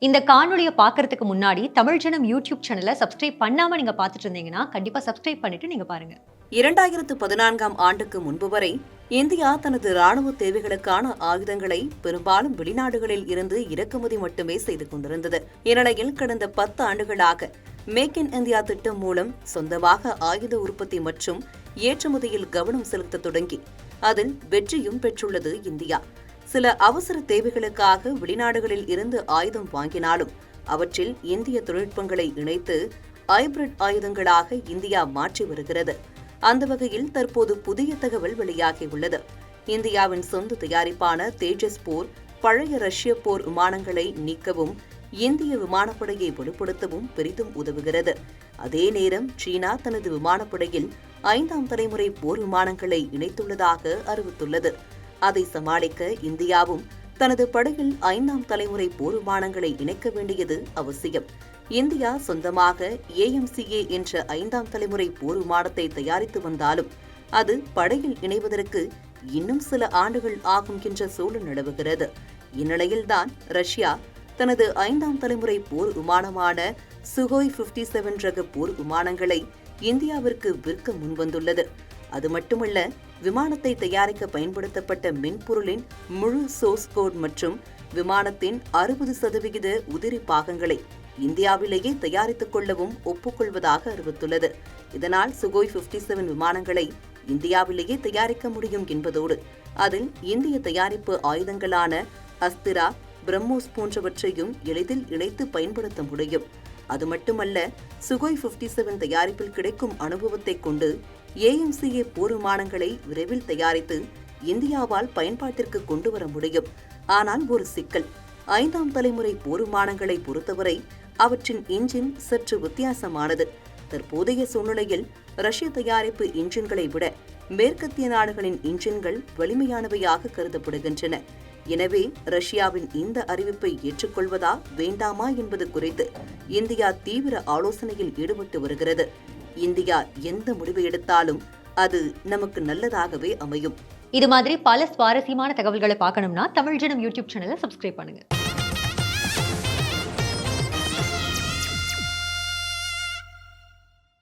இந்த காணொளிய பார்க்கறதுக்கு முன்னாடி தமிழ் ஜனம் யூடியூப் சேனலை சப்ஸ்கிரைப் பண்ணாம நீங்க பார்த்துட்டு இருந்தீங்கன்னா கண்டிப்பா சப்ஸ்கிரைப் பண்ணிட்டு நீங்க பாருங்க. 2014ஆம் ஆண்டுக்கு முன்பு வரை இந்தியா தனது ராணுவ தேவைகளுக்கான ஆயுதங்களை பெரும்பாலும் வெளிநாடுகளில் இருந்து இறக்குமதி மட்டுமே செய்து கொண்டிருந்தது. இந்நிலையில் கடந்த 10 ஆண்டுகளாக மேக் இன் இந்தியா திட்டம் மூலம் சொந்தமாக ஆயுத உற்பத்தி மற்றும் ஏற்றுமதியில் கவனம் செலுத்த தொடங்கி அதில் வெற்றியும் பெற்றுள்ளது இந்தியா. சில அவசர தேவைகளுக்காக வெளிநாடுகளில் இருந்து ஆயுதம் வாங்கினாலும் அவற்றில் இந்திய தொழில்நுட்பங்களை இணைத்து ஹைபிரிட் ஆயுதங்களாக இந்தியா மாற்றி வருகிறது. அந்த வகையில் தற்போது புதிய தகவல் வெளியாகியுள்ளது. இந்தியாவின் சொந்த தயாரிப்பான தேஜஸ் போர் பழைய ரஷ்ய போர் விமானங்களை நீக்கவும் இந்திய விமானப்படையை வலுப்படுத்தவும் பெரிதும் உதவுகிறது. அதே நேரம் சீனா தனது விமானப்படையில் 5ஆம் தலைமுறை போர் விமானங்களை இணைத்துள்ளதாக அறிவித்துள்ளது. அதை சமாளிக்க இந்தியாவும் தனது படையில் 5ஆம் தலைமுறை போர் விமானங்களை இணைக்க வேண்டியது அவசியம். இந்தியா சொந்தமாக AMCA என்ற 5ஆம் தலைமுறை போர் விமானத்தை தயாரித்து வந்தாலும் அது படையில் இணைவதற்கு இன்னும் சில ஆண்டுகள் ஆகும் என்ற சூழல் நிலவுகிறது. இந்நிலையில்தான் ரஷ்யா தனது 5ஆம் தலைமுறை போர் விமானமான சுகோய் 57 ரக போர் விமானங்களை இந்தியாவிற்கு விற்க முன்வந்துள்ளது. அது மட்டுமல்ல, விமானத்தை தயாரிக்க பயன்படுத்தப்பட்ட மென்பொருளின் முழு சோர்ஸ் கோட் மற்றும் விமானத்தின் 60% உதிரி பாகங்களை இந்தியாவிலேயே தயாரித்துக் கொள்ளவும் ஒப்புக்கொள்வதாக அறிவித்துள்ளது. இதனால் சுகோய் 57 விமானங்களை இந்தியாவிலேயே தயாரிக்க முடியும் என்பதோடு அதில் இந்திய தயாரிப்பு ஆயுதங்களான அஸ்திரா, பிரம்மோஸ் போன்றவற்றையும் எளிதில் இணைத்து பயன்படுத்த முடியும். அது மட்டுமல்ல, சுகோய் 57 தயாரிப்பில் கிடைக்கும் அனுபவத்தை கொண்டு AMCA போர் விமானங்களை விரைவில் தயாரித்து இந்தியாவால் பயன்பாட்டிற்கு கொண்டு வர முடியும். ஆனால் ஒரு சிக்கல், 5ஆம் தலைமுறை போர் விமானங்களை பொறுத்தவரை அவற்றின் இன்ஜின் சற்று வித்தியாசமானது. தற்போதைய சூழ்நிலையில் ரஷ்ய தயாரிப்பு இன்ஜின்களை விட மேற்கத்திய நாடுகளின் இன்ஜின்கள் வலிமையானவையாக கருதப்படுகின்றன. எனவே ரஷ்யாவின் இந்த அறிவிப்பை ஏற்றுக்கொள்வதா வேண்டாமா என்பது குறித்து இந்தியா தீவிர ஆலோசனையில் ஈடுபட்டு வருகிறது. இந்தியா எந்த முடிவு எடுத்தாலும் அது நமக்கு நல்லதாகவே அமையும். இது மாதிரி பல சுவாரஸ்யமான தகவல்களை பார்க்கணும்னா தமிழ் ஜனம் யூடியூப் சேனலை சப்ஸ்கிரைப் பண்ணுங்க.